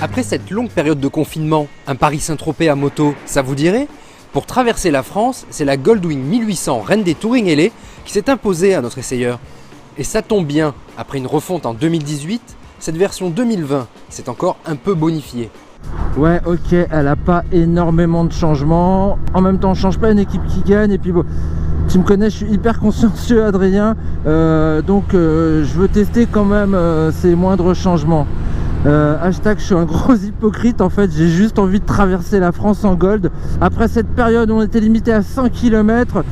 Après cette longue période de confinement, un Paris-Saint-Tropez à moto, ça vous dirait? Pour traverser la France, c'est la Goldwing 1800 Reine des Touring Ailés qui s'est imposée à notre essayeur. Et ça tombe bien, après une refonte en 2018, cette version 2020 s'est encore un peu bonifiée. Ouais, ok, elle a pas énormément de changements. En même temps, on change pas une équipe qui gagne. Et puis bon, tu me connais, je suis hyper consciencieux, Adrien. Donc je veux tester quand même ces moindres changements. Hashtag je suis un gros hypocrite. En fait, j'ai juste envie de traverser la France en gold. Après cette période où on était limité à 100 km,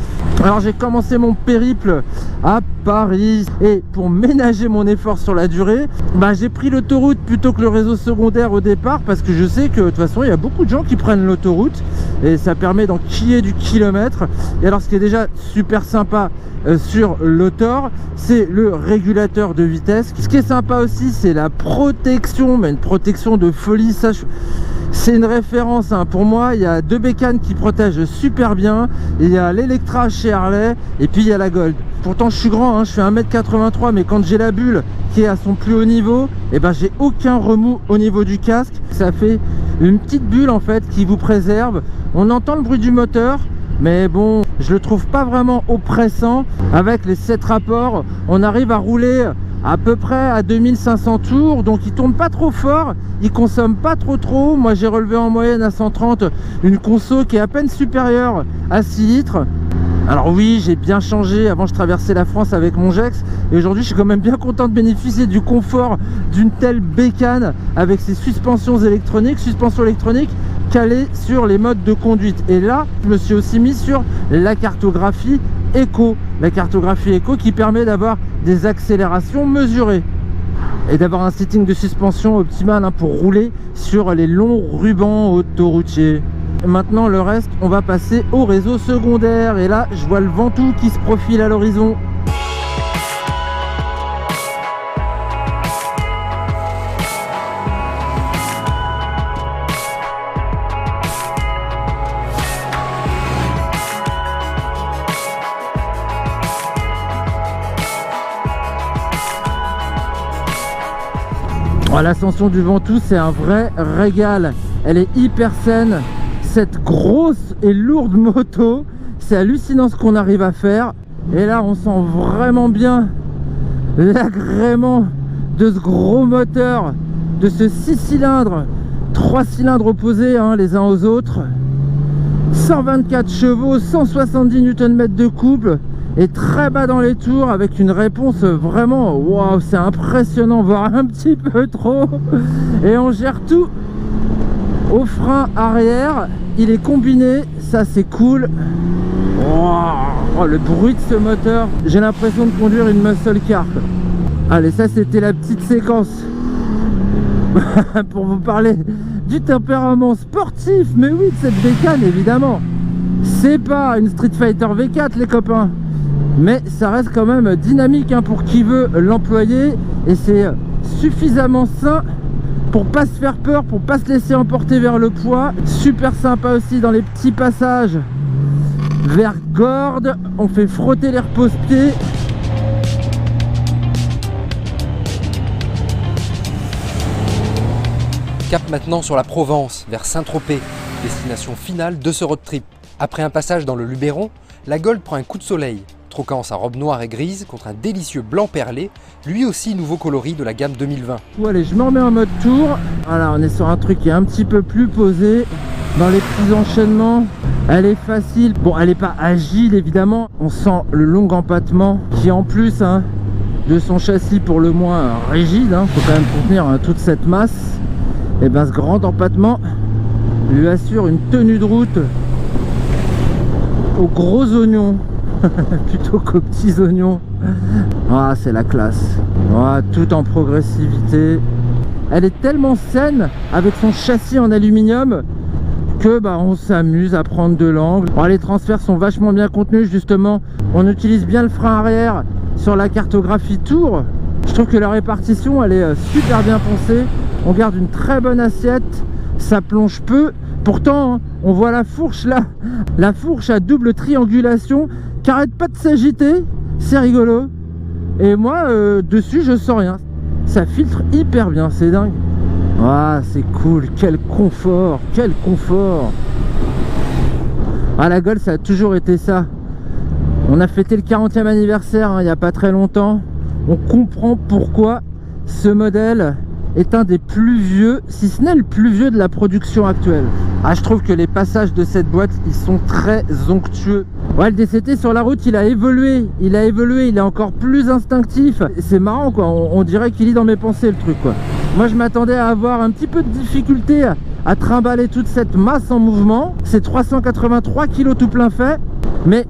alors j'ai commencé mon périple à Paris. Et pour ménager mon effort sur la durée, j'ai pris l'autoroute plutôt que le réseau secondaire au départ, parce que je sais que de toute façon il y a beaucoup de gens qui prennent l'autoroute et ça permet d'enquiller du kilomètre. Et alors ce qui est déjà super sympa sur l'Autor, c'est le régulateur de vitesse. Ce qui est sympa aussi, c'est la protection, mais une protection de folie. Ça, c'est une référence, hein. Pour moi, il y a deux bécanes qui protègent super bien. Il y a l'Electra chez Harley et puis il y a la Gold. Pourtant je suis grand, hein, je fais 1m83, mais quand j'ai la bulle qui est à son plus haut niveau, et j'ai aucun remous au niveau du casque. Ça fait une petite bulle en fait qui vous préserve. On entend le bruit du moteur, mais bon, je le trouve pas vraiment oppressant. Avec les 7 rapports, on arrive à rouler à peu près à 2500 tours, donc il tourne pas trop fort, il consomme pas trop. Moi j'ai relevé en moyenne à 130 une conso qui est à peine supérieure à 6 litres. Alors oui, j'ai bien changé. Avant je traversais la France avec mon Gex, et aujourd'hui je suis quand même bien content de bénéficier du confort d'une telle bécane avec ses suspensions électroniques calées sur les modes de conduite. Et là je me suis aussi mis sur la cartographie éco, qui permet d'avoir des accélérations mesurées et d'avoir un setting de suspension optimal, pour rouler sur les longs rubans autoroutiers. Maintenant le reste, on va passer au réseau secondaire, et là je vois le Ventoux qui se profile à l'horizon. L'ascension du Ventoux, c'est un vrai régal. Elle est hyper saine. Cette grosse et lourde moto, c'est hallucinant ce qu'on arrive à faire. Et là on sent vraiment bien l'agrément de ce gros moteur, de ce 6 cylindres, 3 cylindres opposés les uns aux autres, 124 chevaux, 170 Nm de couple, et très bas dans les tours, avec une réponse vraiment waouh, c'est impressionnant, voire un petit peu trop. Et on gère tout au frein arrière, il est combiné, ça c'est cool. Oh, le bruit de ce moteur, j'ai l'impression de conduire une muscle car. Allez, ça c'était la petite séquence pour vous parler du tempérament sportif, mais oui, de cette bécane évidemment. C'est pas une Street Fighter V4 les copains, mais ça reste quand même dynamique pour qui veut l'employer, et c'est suffisamment sain pour pas se faire peur, pour pas se laisser emporter vers le poids. Super sympa aussi dans les petits passages vers Gordes, on fait frotter les repose-pieds. Cap maintenant sur la Provence, vers Saint-Tropez, destination finale de ce road trip. Après un passage dans le Luberon, la Gold prend un coup de soleil, troquant sa robe noire et grise contre un délicieux blanc perlé, lui aussi nouveau coloris de la gamme 2020. Allez, je me remets en mode tour. Voilà, on est sur un truc qui est un petit peu plus posé. Dans les petits enchaînements, elle est facile. Bon, elle n'est pas agile évidemment. On sent le long empattement qui, en plus de son châssis pour le moins rigide, faut quand même contenir toute cette masse. Et ce grand empattement lui assure une tenue de route aux gros oignons plutôt qu'aux petits oignons. C'est la classe. Tout en progressivité. Elle est tellement saine avec son châssis en aluminium que on s'amuse à prendre de l'angle. Les transferts sont vachement bien contenus justement. On utilise bien le frein arrière sur la cartographie Tour. Je trouve que la répartition elle est super bien pensée. On garde une très bonne assiette, ça plonge peu. Pourtant on voit la fourche là, la fourche à double triangulation qui arrête pas de s'agiter, c'est rigolo. Et moi dessus je sens rien, ça filtre hyper bien, c'est dingue. Ah, c'est cool, quel confort, quel confort. Ah, la Gold, ça a toujours été ça. On a fêté le 40e anniversaire il n'y a pas très longtemps. On comprend pourquoi ce modèle est un des plus vieux, si ce n'est le plus vieux de la production actuelle. Ah, je trouve que les passages de cette boîte, ils sont très onctueux. Ouais, le DCT sur la route, il a évolué, il est encore plus instinctif. C'est marrant quoi, on dirait qu'il lit dans mes pensées le truc quoi. Moi je m'attendais à avoir un petit peu de difficulté à trimballer toute cette masse en mouvement. C'est 383 kg tout plein fait, mais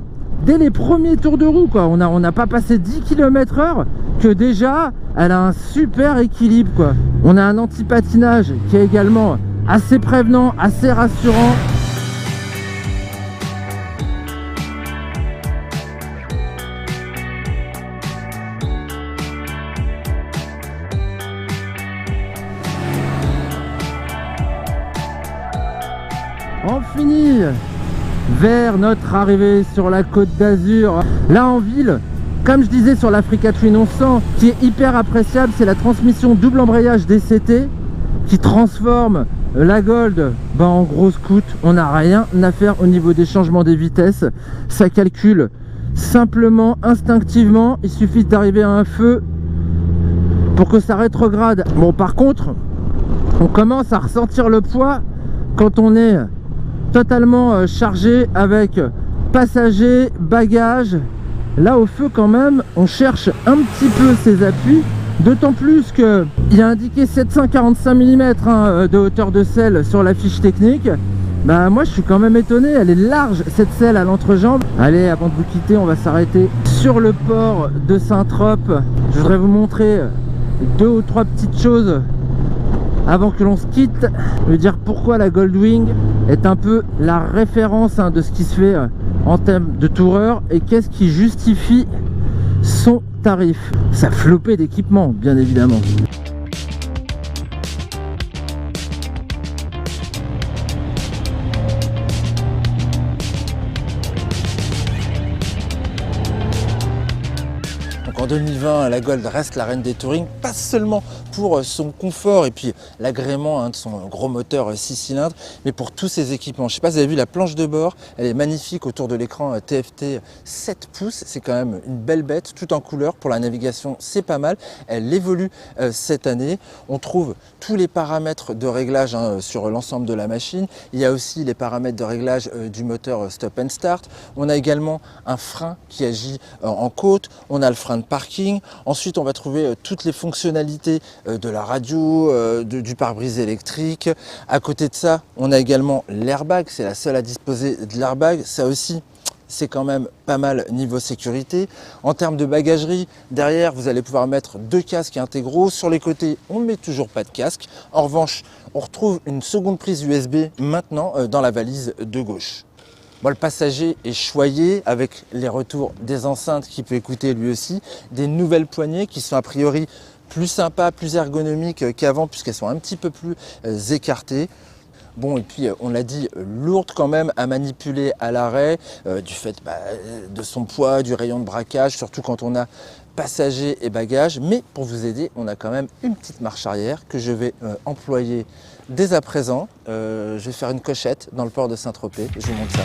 dès les premiers tours de roue quoi, on n'a pas passé 10 km/h que déjà elle a un super équilibre quoi. On a un anti-patinage qui est également assez prévenant, assez rassurant. On finit vers notre arrivée sur la Côte d'Azur. Là en ville, comme je disais sur l'Africa Twin 1100, qui est hyper appréciable, c'est la transmission double embrayage DCT qui transforme la Gold en gros scoot. On n'a rien à faire au niveau des changements des vitesses. Ça calcule simplement, instinctivement. Il suffit d'arriver à un feu pour que ça rétrograde. Bon, par contre, on commence à ressentir le poids quand on est totalement chargé avec passagers, bagages. Là au feu quand même, on cherche un petit peu ses appuis. D'autant plus que il y a indiqué 745 mm de hauteur de selle sur la fiche technique. Bah moi je suis quand même étonné, elle est large cette selle à l'entrejambe. Allez, avant de vous quitter, on va s'arrêter sur le port de Saint-Trope. Je voudrais vous montrer 2 ou 3 petites choses avant que l'on se quitte. Je veux dire pourquoi la Goldwing est un peu la référence de ce qui se fait en termes de toureur et qu'est-ce qui justifie son tarif. Ça flopait d'équipement bien évidemment. En 2020, la Gold reste la reine des touring, pas seulement pour son confort et puis l'agrément de son gros moteur 6 cylindres, mais pour tous ses équipements. Je ne sais pas si vous avez vu la planche de bord, elle est magnifique autour de l'écran TFT 7 pouces, c'est quand même une belle bête, tout en couleur. Pour la navigation, c'est pas mal, elle évolue cette année. On trouve tous les paramètres de réglage sur l'ensemble de la machine. Il y a aussi les paramètres de réglage du moteur stop and start. On a également un frein qui agit en côte, on a le frein de parking. Ensuite, on va trouver toutes les fonctionnalités de la radio, du pare-brise électrique. À côté de ça, on a également l'airbag. C'est la seule à disposer de l'airbag. Ça aussi, c'est quand même pas mal niveau sécurité. En termes de bagagerie, derrière, vous allez pouvoir mettre 2 casques intégraux. Sur les côtés, on ne met toujours pas de casque. En revanche, on retrouve une seconde prise USB maintenant dans la valise de gauche. Bon, le passager est choyé avec les retours des enceintes qui peut écouter lui aussi, des nouvelles poignées qui sont a priori plus sympas, plus ergonomiques qu'avant puisqu'elles sont un petit peu plus écartées. Bon, et puis on l'a dit, lourde quand même à manipuler à l'arrêt du fait de son poids, du rayon de braquage, surtout quand on a passagers et bagages. Mais pour vous aider, on a quand même une petite marche arrière que je vais employer dès à présent. Je vais faire une cochette dans le port de Saint-Tropez. Je vous montre ça.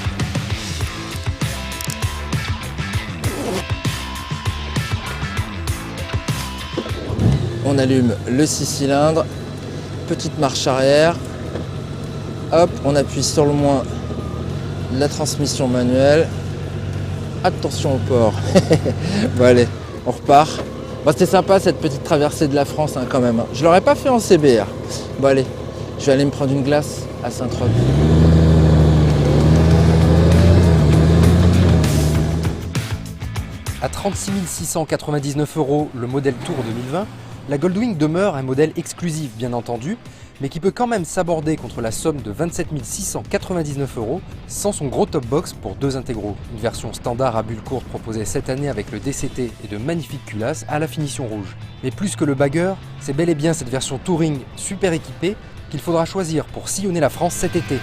On allume le 6 cylindres, petite marche arrière. Hop, on appuie sur le moins de la transmission manuelle. Attention au port. Bon allez, on repart. Bon, c'était sympa cette petite traversée de la France quand même. Je ne l'aurais pas fait en CBR. Bon allez, je vais aller me prendre une glace à Saint-Trope. À 36 699 € le modèle Tour 2020, la Goldwing demeure un modèle exclusif bien entendu, mais qui peut quand même s'aborder contre la somme de 27 699 € sans son gros top box pour 2 intégraux. Une version standard à bulle courte proposée cette année avec le DCT et de magnifiques culasses à la finition rouge. Mais plus que le bagger, c'est bel et bien cette version touring super équipée qu'il faudra choisir pour sillonner la France cet été.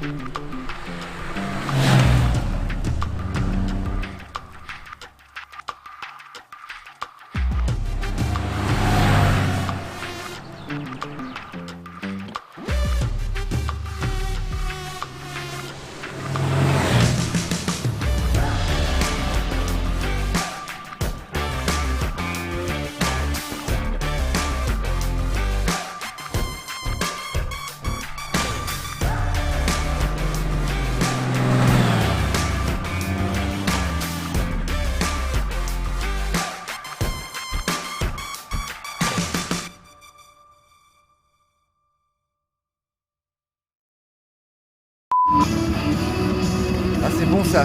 Ah, c'est bon ça.